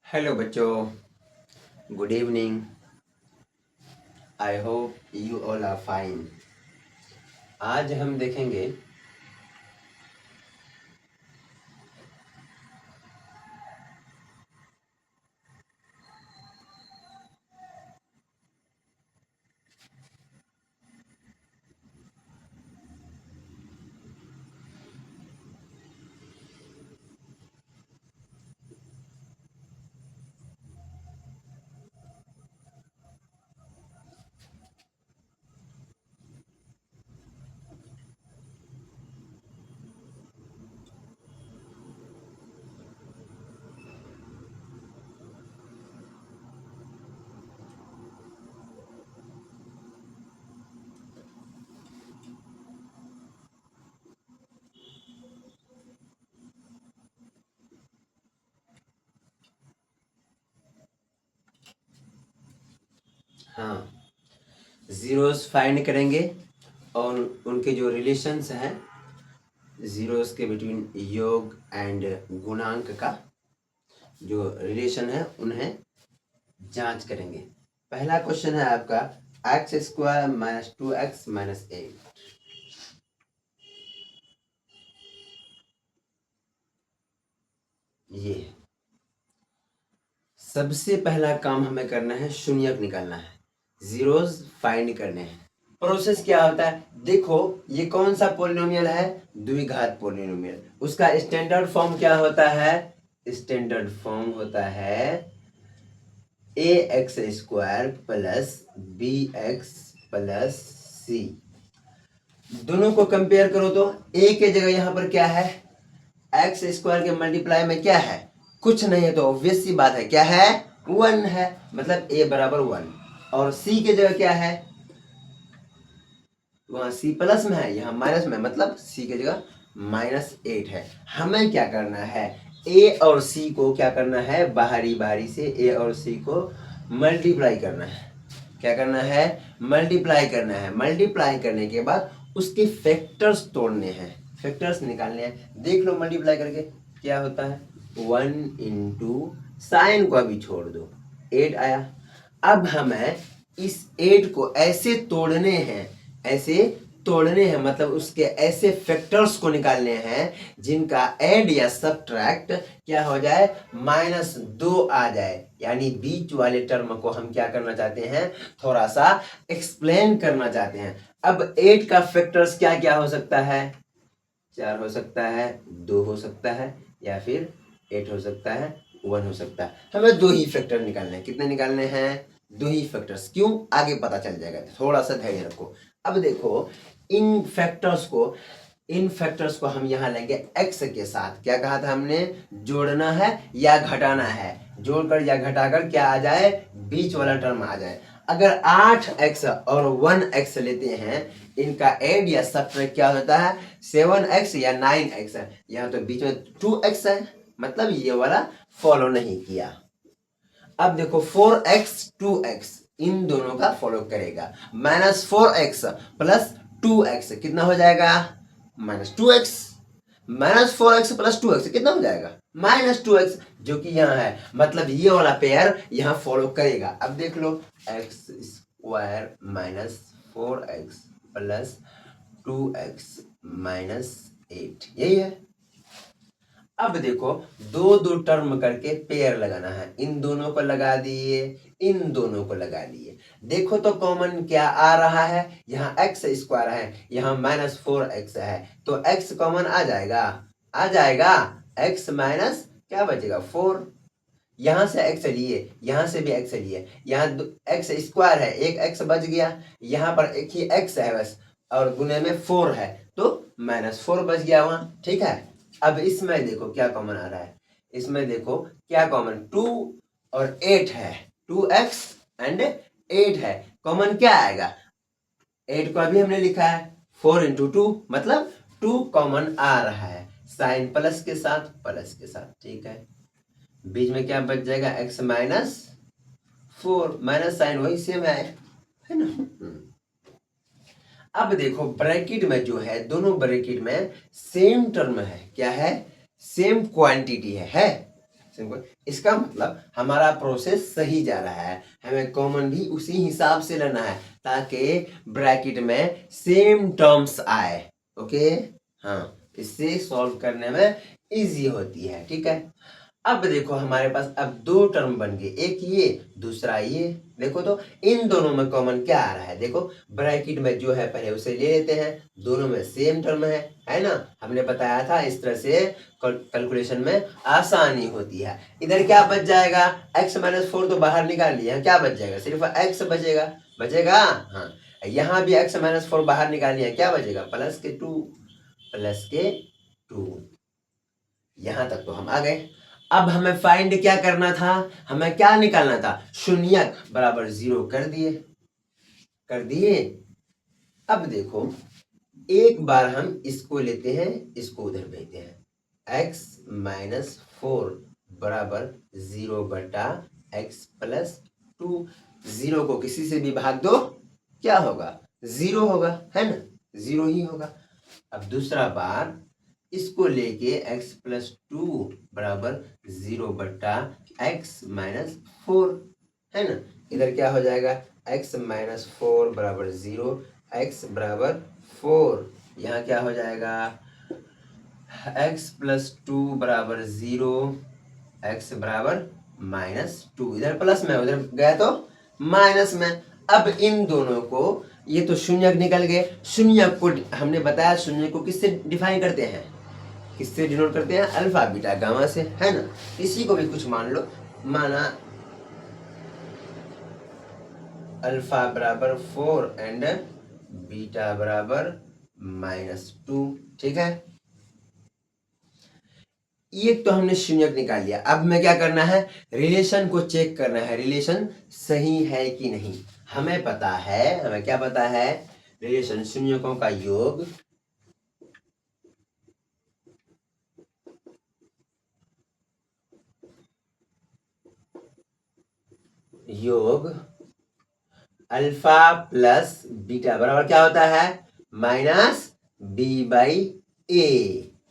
Hello बच्चों, good evening. I hope you all are fine. आज हम देखेंगे हाँ ज़ीरोस फाइंड करेंगे और उनके जो रिलेशंस हैं ज़ीरोस के बिटवीन योग एंड गुणांक का जो रिलेशन है उन्हें जांच करेंगे। पहला क्वेश्चन है आपका x square minus 2x minus 8। ये सबसे पहला काम हमें करना है, शून्यक निकालना है, जीरोस फाइंड करने हैं। प्रोसेस क्या होता है देखो, ये कौन सा पोलिनोमियल है, द्विघात पोलिनोमियल। उसका स्टैंडर्ड फॉर्म क्या होता है, स्टैंडर्ड फॉर्म होता है a x square plus b x plus c. दोनों को कंपेयर करो तो ए के जगह यहां पर क्या है, एक्स स्क्वायर के मल्टीप्लाई में क्या है, कुछ नहीं है, तो ऑब्वियस सी बात है क्या है, 1 है, मतलब ए बराबर 1। और सी के जगह क्या है, वहां सी प्लस में है, यहाँ माइनस में, मतलब सी की जगह -8 है। हमें क्या करना है, ए और सी को क्या करना है, बाहरी बाहरी से ए और सी को मल्टीप्लाई करना है। क्या करना है, मल्टीप्लाई करना है। मल्टीप्लाई करने के बाद उसके फैक्टर्स तोड़ने हैं, फैक्टर्स निकालने हैं। देख लो मल्टीप्लाई करके क्या होता है, 1 इंटू साइन को अभी छोड़ दो, 8 आया। अब हमें इस 8 को ऐसे तोड़ने हैं, ऐसे तोड़ने हैं, मतलब उसके ऐसे फैक्टर्स को निकालने हैं जिनका ऐड या सब्ट्रैक्ट क्या हो जाए, -2 आ जाए। यानी बीच वाले टर्म को हम क्या करना चाहते हैं, थोड़ा सा एक्सप्लेन करना चाहते हैं। अब 8 का फैक्टर्स क्या क्या हो सकता है, 4 हो सकता है, 2 हो सकता है, या फिर 8 हो सकता है, 1 हो सकता है। हमें 2 ही फैक्टर निकालने हैं। कितने निकालने हैं, 2 ही फैक्टर्स। क्यों, आगे पता चल जाएगा, थोड़ा सा धैर्य रखो। अब देखो इन फैक्टर्स को हम यहाँ लेंगे x के साथ। क्या कहा था हमने, जोड़ना है या घटाना है, जोड़कर या घटाकर क्या आ जाए, बीच वाला टर्म आ जाए। अगर 8x और 1x लेते हैं, इनका ऐड या सब्ट्रैक्ट क्या होता है, 7x या 9x। यहाँ तो बीच में 2x है, मतलब ये वाला फॉलो नहीं किया। अब देखो 4x 2x इन दोनों का फॉलो करेगा। -4x प्लस 2x कितना हो जाएगा, -2x। -4x प्लस 2x कितना हो जाएगा, -2x, जो कि यहाँ है, मतलब ये वाला पेयर यहाँ फॉलो करेगा। अब देख लो x square -4x plus 2x -8, यही है। अब देखो दो दो टर्म करके पेयर लगाना है, इन दोनों को लगा दिए, इन दोनों को लगा दिए। देखो तो कॉमन क्या आ रहा है, यहाँ एक्स स्क्वायर है, यहाँ -4x है, तो x कॉमन आ जाएगा, आ जाएगा। x माइनस क्या बचेगा, 4। यहां से x लिए, यहां से भी x लिए, यहाँ x स्क्वायर है, एक x बच गया, यहाँ पर एक ही x है बस, और गुने में 4 है, तो -4 बच गया वहां, ठीक है। अब इसमें देखो क्या कॉमन आ रहा है, इसमें देखो क्या कॉमन, 2 और 8 है, 2x एंड 8 है, कॉमन क्या आएगा, 8 को अभी हमने लिखा है 4 इंटू 2, मतलब 2 कॉमन आ रहा है, साइन प्लस के साथ, प्लस के साथ, ठीक है। बीच में क्या बच जाएगा, x -4, माइनस साइन वही सेम है ना। अब देखो ब्रैकेट में जो है, दोनों ब्रैकेट में सेम टर्म है, क्या है, सेम क्वांटिटी है इसका मतलब हमारा प्रोसेस सही जा रहा है, हमें कॉमन भी उसी हिसाब से लेना है ताकि ब्रैकेट में सेम टर्म्स आए। ओके, हाँ, इससे सॉल्व करने में इजी होती है। ठीक है, अब देखो हमारे पास अब दो टर्म बन गए, एक ये दूसरा ये। देखो तो इन दोनों में कॉमन क्या आ रहा है, देखो ब्रैकेट में जो है पहले उसे ले लेते हैं, दोनों में सेम टर्म है ना। हमने बताया था इस तरह से कैलकुलेशन में आसानी होती है। इधर क्या बच जाएगा, x-4 तो बाहर निकाल लिया, क्या बच जाएगा, सिर्फ x बचेगा। बचेगा, हाँ, यहाँ भी x-4 बाहर निकाल लिया, क्या बचेगा, +2 यहां तक तो हम आ गए। अब हमें फाइंड क्या करना था, हमें क्या निकालना था, शून्यक बराबर 0 कर दिए। अब देखो एक बार हम इसको लेते हैं, इसको उधर भेजते हैं, x-4 बराबर 0/x+2। 0 को किसी से भी भाग दो, क्या होगा, 0 होगा, है ना, 0 ही होगा। अब दूसरा बार इसको लेके x+2 बराबर 0/x-4, है ना। इधर क्या हो जाएगा, x-4 बराबर 0, x बराबर 4, यहाँ क्या हो जाएगा, x+2 बराबर 0, x बराबर -2, इधर प्लस में उधर गया तो माइनस में। अब इन दोनों को, ये तो शून्यक निकल गए, शून्यक को हमने बताया शून्य को किससे डिफाइन करते हैं, किससे डिनोट करते हैं, अल्फा बीटा गामा से, है ना। इसी को भी कुछ मान लो, माना अल्फा बराबर 4 एंड बीटा बराबर -2। ठीक है, ये तो हमने शून्यक निकाल लिया। अब हमें क्या करना है, रिलेशन को चेक करना है, रिलेशन सही है कि नहीं। हमें पता है, हमें क्या पता है, रिलेशन शून्यकों का योग अल्फा प्लस बीटा बराबर क्या होता है, -b/a,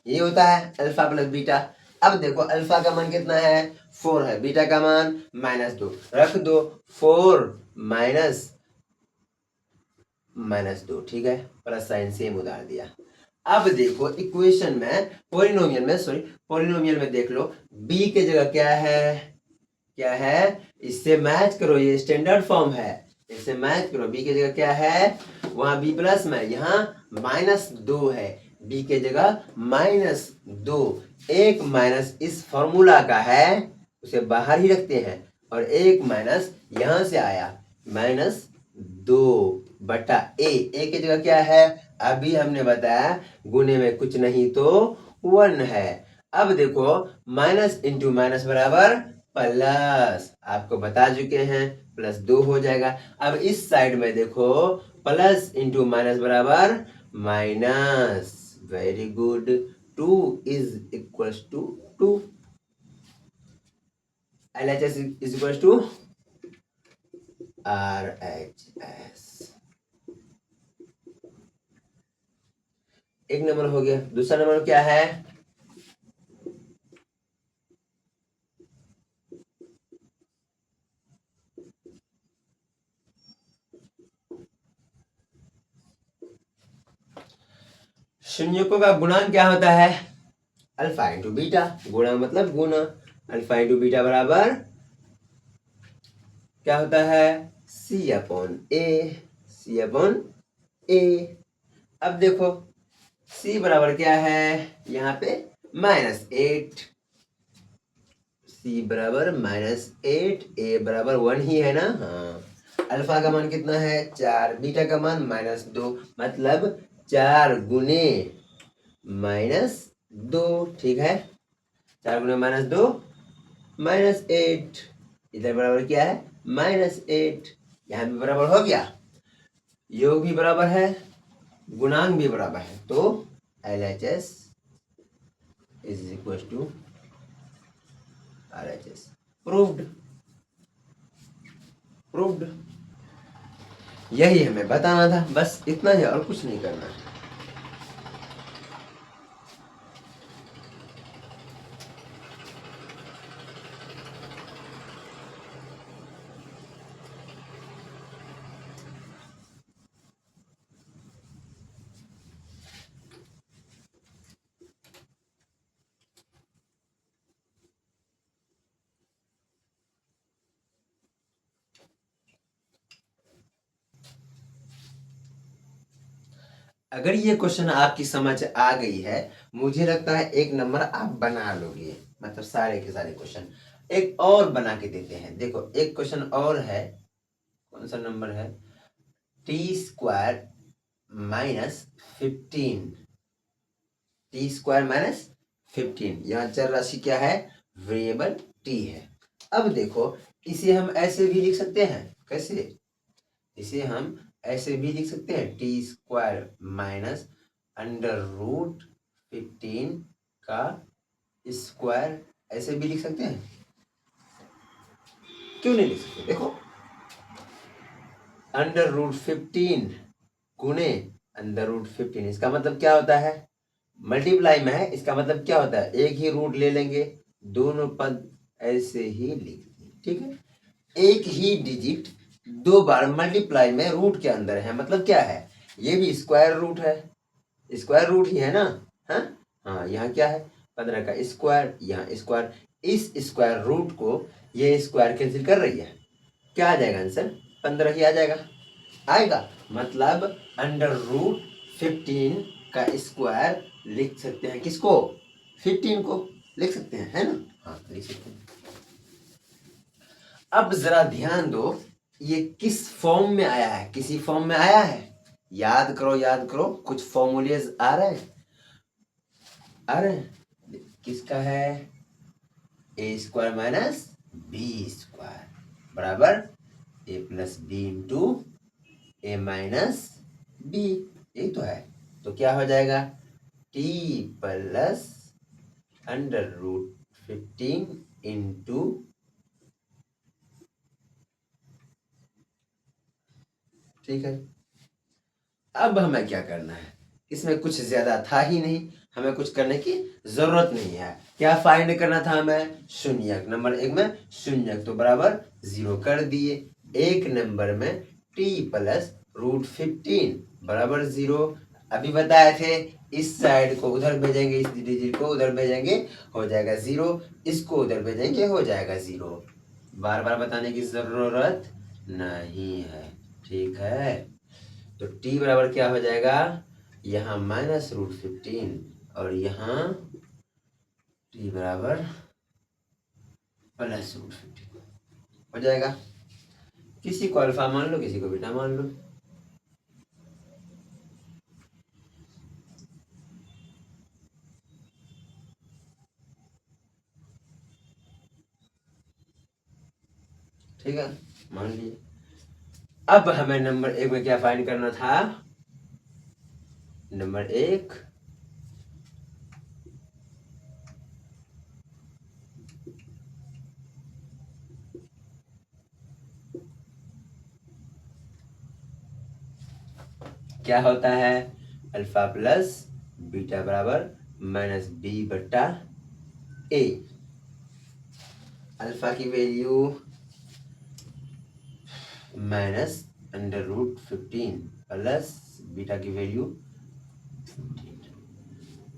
ये होता है अल्फा प्लस बीटा। अब देखो अल्फा का मान कितना है, 4 है, बीटा का मान -2, रख दो 4 -2, ठीक है, प्लस साइन सेम उधार दिया। अब देखो इक्वेशन में, पॉलिनोमियल में देख लो, b के जगह क्या है, इससे मैच करो, ये स्टैंडर्ड फॉर्म है, इससे मैच करो। b के जगह क्या है, वहां b प्लस में, यहाँ -2 है, b के जगह -2, एक माइनस इस फॉर्मूला का है, उसे बाहर ही रखते हैं, और एक माइनस यहां से आया, -2/a, a की जगह क्या है, अभी हमने बताया गुने में कुछ नहीं तो 1 है। अब देखो माइनस इंटू माइनस बराबर प्लस, आपको बता चुके हैं, +2 हो जाएगा। अब इस साइड में देखो, प्लस इंटू माइनस बराबर minus, very good, 2 is equals to 2, LHS is equals to RHS। एक नंबर हो गया। दूसरा नंबर क्या है, शून्यकों का गुणांक क्या होता है, अल्फा इंटू बीटा, गुणा मतलब गुना, अल्फा इंटू बीटा बराबर क्या होता है, C/A। अब देखो C बराबर क्या है, यहाँ पे -8, C बराबर -8, A बराबर 1 ही है ना, हाँ। अल्फा का मान कितना है, 4, बीटा का मान -2, मतलब 4 गुने -2, ठीक है, 4 गुने -2 -8, इधर बराबर क्या है, -8, यहाँ भी बराबर हो गया, योग भी बराबर है, गुणांक भी बराबर है, तो LHS is equal to RHS। Proved. यही हमें बताना था, बस इतना ही, और कुछ नहीं करना है। अगर ये क्वेश्चन आपकी समझ आ गई है, मुझे लगता है 1 नंबर आप बना लोगे, मतलब सारे के सारे क्वेश्चन। एक और बना के देते हैं, देखो एक क्वेश्चन और है, कौन सा नंबर है, t² माइनस 15, t² माइनस 15, यहाँ चर राशि क्या है, वेरिएबल t है। अब देखो इसे हम ऐसे भी लिख सकते हैं, कैसे, इसे हम ऐसे भी लिख सकते हैं, t² माइनस √15 का स्क्वायर, ऐसे भी लिख सकते हैं, क्यों नहीं लिख सकते, देखो √15 गुने √15, इसका मतलब क्या होता है, मल्टीप्लाई में है, इसका मतलब क्या होता है, एक ही रूट ले लेंगे, दोनों पद ऐसे ही लिख देंगे, ठीक है। एक ही डिजिट 2 बार मल्टीप्लाई में रूट के अंदर है, मतलब क्या है, ये भी स्क्वायर रूट है, स्क्वायर रूट ही है ना, हाँ यहाँ क्या है, 15 का स्क्वायर, यहाँ स्क्वायर, इस स्क्वायर रूट को ये स्क्वायर कैंसिल कर रही है, क्या आ जाएगा आंसर, 15 ही आ जाएगा, आएगा, मतलब √15 का स्क्वायर लिख सकते हैं, किसको, 15 को लिख सकते हैं, है ना, हाँ लिख सकते हैं। अब जरा ध्यान दो, ये किस फॉर्म में आया है, किसी फॉर्म में आया है, याद करो याद करो, कुछ फॉर्मूलेज आ रहे हैं, आ रहे हैं, किसका है, a² माइनस b² बराबर a plus B into a minus B, यही तो है, तो क्या हो जाएगा, t प्लस √15 इंटू, ठीक है। अब हमें क्या करना है, इसमें कुछ ज्यादा था ही नहीं, हमें कुछ करने की जरूरत नहीं है, क्या फाइंड करना था हमें, शून्यक, नंबर 1 में शून्यक, तो बराबर 0 कर दिए, एक नंबर में t प्लस √15 बराबर 0, अभी बताए थे, इस साइड को उधर भेजेंगे, इस डिजिट को उधर भेजेंगे, हो जाएगा 0, इसको उधर भेजेंगे, हो जाएगा 0, बार बार बताने की जरूरत नहीं है, ठीक है। तो t बराबर क्या हो जाएगा, यहाँ -√15 और यहाँ t बराबर +√15 हो जाएगा, किसी को अल्फा मान लो, किसी को बीटा मान लो, ठीक है, मान लिए। अब हमें नंबर 1 में क्या फाइंड करना था, नंबर 1 क्या होता है, अल्फा प्लस बीटा बराबर -b/a, अल्फा की वैल्यू -√15 प्लस बीटा की वैल्यू 15।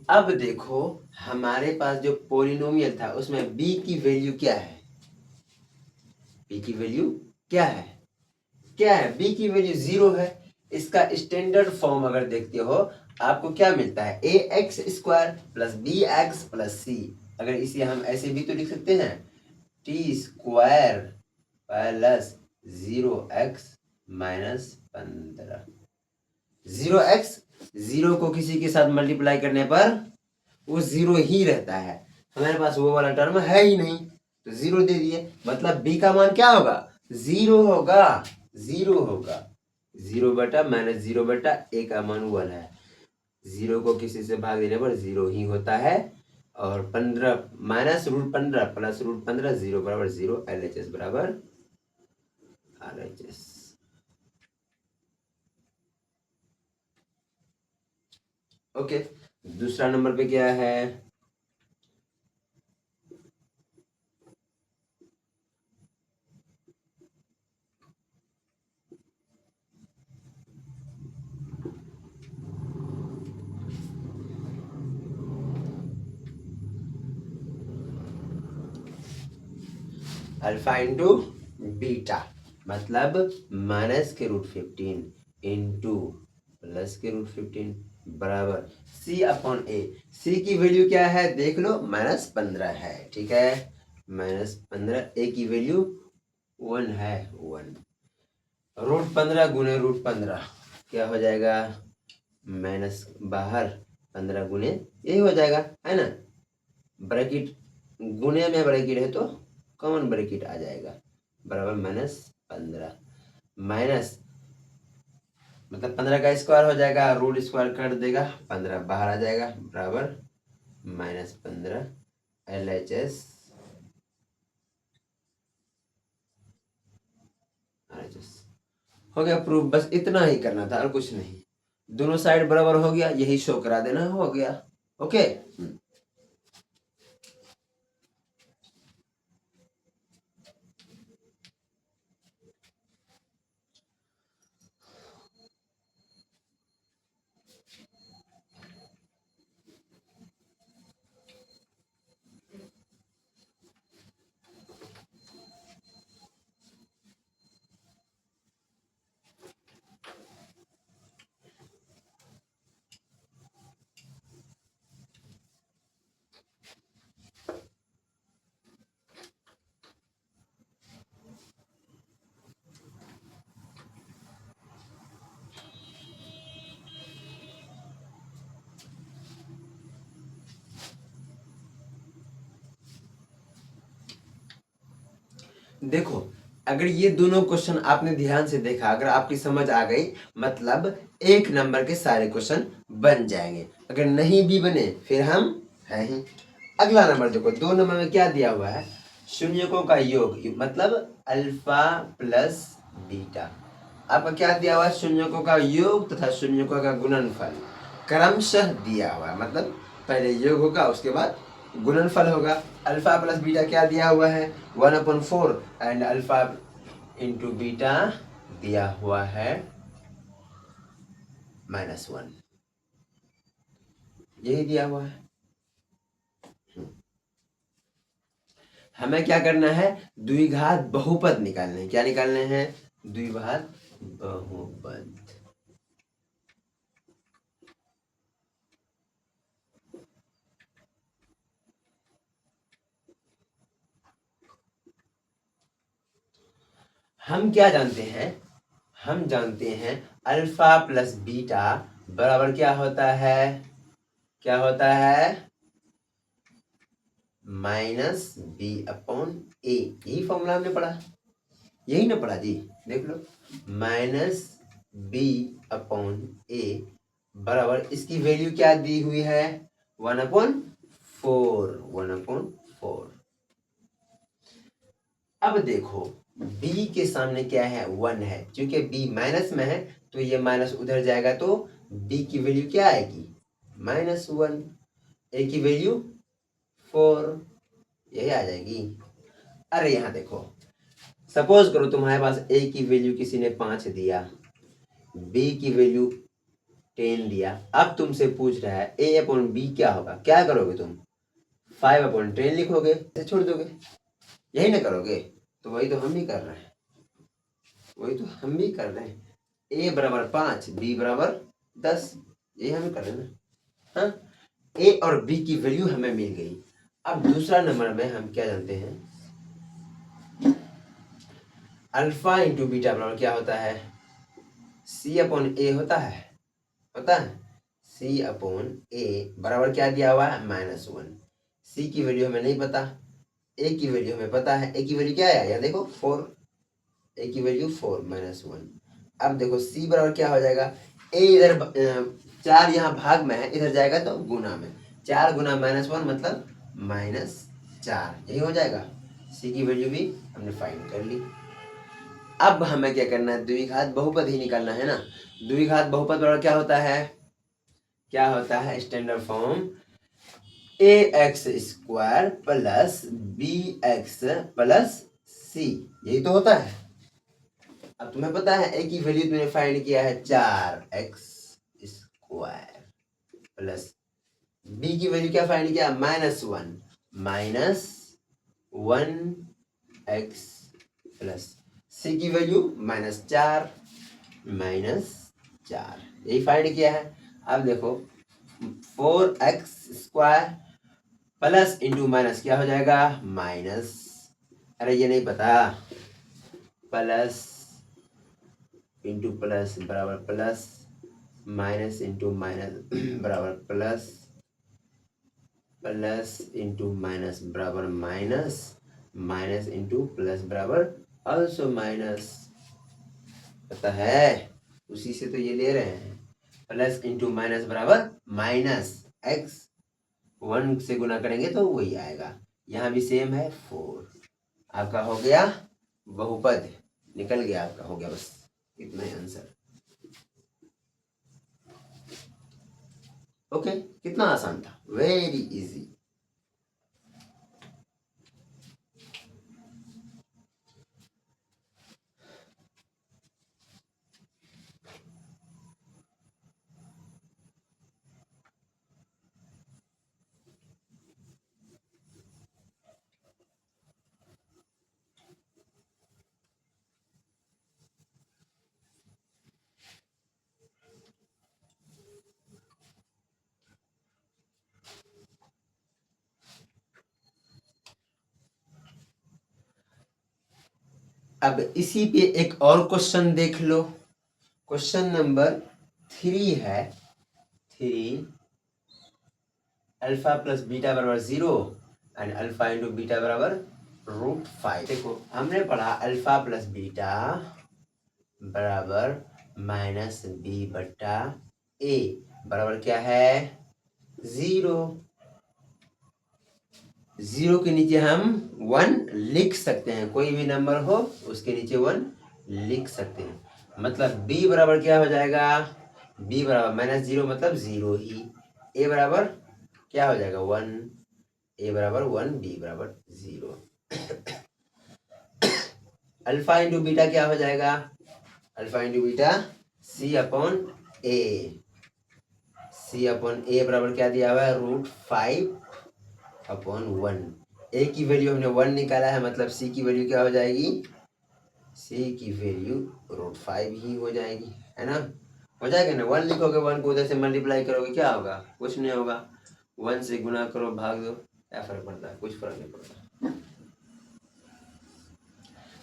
अब देखो हमारे पास जो पोलिनोमियल था उसमें b की वैल्यू क्या है, b की वैल्यू क्या है, क्या है, b की वैल्यू 0 है, इसका स्टैंडर्ड फॉर्म अगर देखते हो आपको क्या मिलता है, ax² plus bx plus c, अगर इसे हम ऐसे भी तो लिख सकते हैं, t² plus 0x minus 15, 0x 0 को किसी के साथ मल्टीप्लाई करने पर वो 0 ही रहता है, हमारे पास वो वाला टर्म है ही नहीं, तो 0 दे दिए, मतलब b का मान क्या होगा, 0 होगा, 0 होगा, 0 बटा -0/a का मान 1 है, 0 को किसी से भाग देने पर 0 ही होता है, और 15 -√15 प्लस √15 0 बराबर 0, LHS बराबर RHS। ओके, दूसरा नंबर पे क्या है, अल्फा इंटू बीटा, मतलब -√15 इंटू प्लस के रूट 15 बराबर सी अपॉन ए। सी की वैल्यू क्या है देख लो, -15 है, ठीक है, -15। ए की वैल्यू 1 है, 1। रूट 15 गुने रूट 15 क्या हो जाएगा, माइनस बाहर 15 गुने यही हो जाएगा, है ना। ब्रैकेट गुने में ब्रैकेट है तो कॉमन ब्रैकेट आ जाएगा, बराबर -15 माइनस मतलब 15 का स्क्वायर हो जाएगा, रूट स्क्वायर कर देगा, 15 बाहर आ जाएगा, बराबर -15 LHS हो गया प्रूफ। बस इतना ही करना था और कुछ नहीं, दोनों साइड बराबर हो गया, यही शो करा देना, हो गया। ओके। देखो, अगर ये दोनों क्वेश्चन आपने ध्यान से देखा, अगर आपकी समझ आ गई, मतलब 1 नंबर के सारे क्वेश्चन बन जाएंगे। अगर नहीं भी बने फिर हम है ही। अगला नंबर देखो, 2 नंबर में क्या दिया हुआ है, शून्यकों का योग, मतलब अल्फा प्लस बीटा। आपका क्या दिया हुआ है, शून्यकों का योग तथा शून्यकों का गुणनफल क्रमशः दिया हुआ है, मतलब पहले योग होगा उसके बाद गुणनफल होगा। अल्फा प्लस बीटा क्या दिया हुआ है, 1/4 एंड अल्फा इंटू बीटा दिया हुआ है -1, यही दिया हुआ है। हमें क्या करना है, द्विघात बहुपद निकालने हैं। क्या निकालने हैं, द्विघात बहुपद। हम क्या जानते हैं, हम जानते हैं अल्फा प्लस बीटा बराबर क्या होता है, क्या होता है, -b/a। यही फॉर्मूला हमने पढ़ा, यही ना पढ़ा जी, देख लो, -b/a बराबर इसकी वैल्यू क्या दी हुई है, 1/4, 1/4। अब देखो b के सामने क्या है, 1 है, क्योंकि b माइनस में है तो ये माइनस उधर जाएगा, तो b की वैल्यू क्या आएगी, -1। a की वैल्यू 4, यही आ जाएगी। अरे यहाँ देखो, सपोज करो तुम्हारे पास a की वैल्यू किसी ने 5 दिया, b की वैल्यू 10 दिया, अब तुमसे पूछ रहा है a/b क्या होगा, क्या करोगे तुम, 5/10 लिखोगे, छोड़ दोगे, यही ना करोगे। तो वही तो हम भी कर रहे हैं, वही तो हम भी कर रहे हैं, a बराबर 5, b बराबर 10, यही हमें कर रहे हैं ना। हाँ, a और b की वैल्यू हमें मिल गई। अब दूसरा नंबर में हम क्या जानते हैं, अल्फा इंटू बीटा बराबर क्या होता है, c/a होता है, पता है, c/a बराबर क्या दिया हुआ है, -1। c की वैल्यू हमें नहीं पता, a की वैल्यू हमें पता है, a की वैल्यू क्या है, या देखो 4, a की वैल्यू 4 -1। अब देखो c बराबर क्या हो जाएगा, a इधर 4 यहाँ भाग में है, इधर जाएगा तो गुना में, 4 गुना -1 मतलब -4, यही हो जाएगा। c की वैल्यू भी हमने फाइंड कर ली। अब हमें क्या करना है, द्विघात बहुपद ही निकालना है ना। द्विघात बहुपद बराबर क्या होता है, क्या होता है, standard form ax² plus bx plus c, यही तो होता है। अब तुम्हें पता है a की वैल्यू तुमने फाइंड किया है 4x² प्लस b की वैल्यू क्या फाइंड किया, -1 प्लस c की वैल्यू -4 -4 4, यही फाइंड किया है। अब देखो 4x² प्लस इंटू माइनस क्या हो जाएगा माइनस, अरे ये नहीं पता, प्लस इंटू प्लस बराबर प्लस, माइनस इंटू माइनस बराबर प्लस, प्लस इंटू माइनस बराबर माइनस, माइनस इंटू प्लस बराबर ऑल्सो माइनस। पता है, उसी से तो ये ले रहे हैं। प्लस इंटू माइनस बराबर माइनस, एक्स 1 से गुना करेंगे तो वही आएगा। यहाँ भी सेम है 4। आपका हो गया बहुपद, निकल गया आपका, हो गया, बस इतना ही आंसर। ओके, कितना आसान था, वेरी इजी। अब इसी पे एक और क्वेश्चन देख लो। क्वेश्चन नंबर 3 है, 3 अल्फा प्लस बीटा बराबर 0 एंड अल्फा इंटू बीटा बराबर √5। देखो हमने पढ़ा अल्फा प्लस बीटा बराबर माइनस बी बट्टा ए बराबर क्या है 0। 0 के नीचे हम 1 लिख सकते हैं, कोई भी नंबर हो उसके नीचे 1 लिख सकते हैं। मतलब b बराबर क्या हो जाएगा, b बराबर -0 मतलब 0 ही, a बराबर क्या हो जाएगा 1, a बराबर 1, b बराबर 0। अल्फा इंटू बीटा क्या हो जाएगा, alpha into beta c upon a, c upon a बराबर क्या दिया हुआ है √5 अपॉन 1। a की वैल्यू हमने 1 निकाला है, मतलब c की वैल्यू क्या हो जाएगी, c की वैल्यू √5 ही हो जाएगी, है ना। हो जाएगा ना, 1 लिखोगे, 1 को उधर से मल्टीप्लाई करोगे क्या होगा, कुछ नहीं होगा, 1 से गुना करो, भाग दो, क्या फर्क पड़ता है, कुछ फर्क नहीं पड़ता।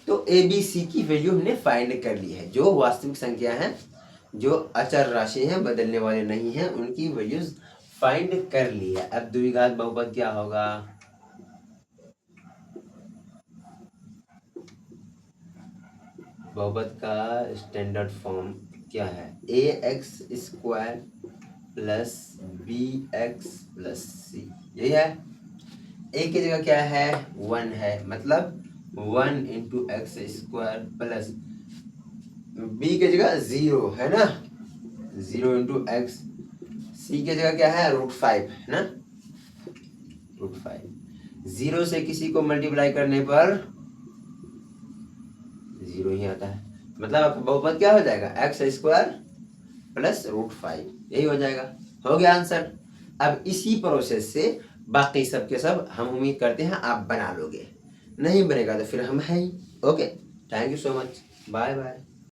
तो ए बी सी की वैल्यू हमने फाइंड कर ली है। जो वास्तविक संख्या है, जो अचर राशि है, बदलने वाले नहीं है, उनकी वैल्यूज फाइंड कर ली है। अब द्विघात बहुपद क्या होगा, बहुपद का स्टैंडर्ड फॉर्म क्या है, ax² plus bx plus c, यही है। a की जगह क्या है 1 है, मतलब 1 इंटू x² प्लस b की जगह 0 है ना, 0 इंटू x, c की जगह क्या है √5 है ना, √5। 0 से किसी को मल्टीप्लाई करने पर 0 ही आता है, मतलब आपका बहुपद क्या हो जाएगा x² प्लस √5, यही हो जाएगा, हो गया आंसर। अब इसी प्रोसेस से बाकी सब के सब हम उम्मीद करते हैं आप बना लोगे, नहीं बनेगा तो फिर हम है ही। Okay, thank you so much, bye bye.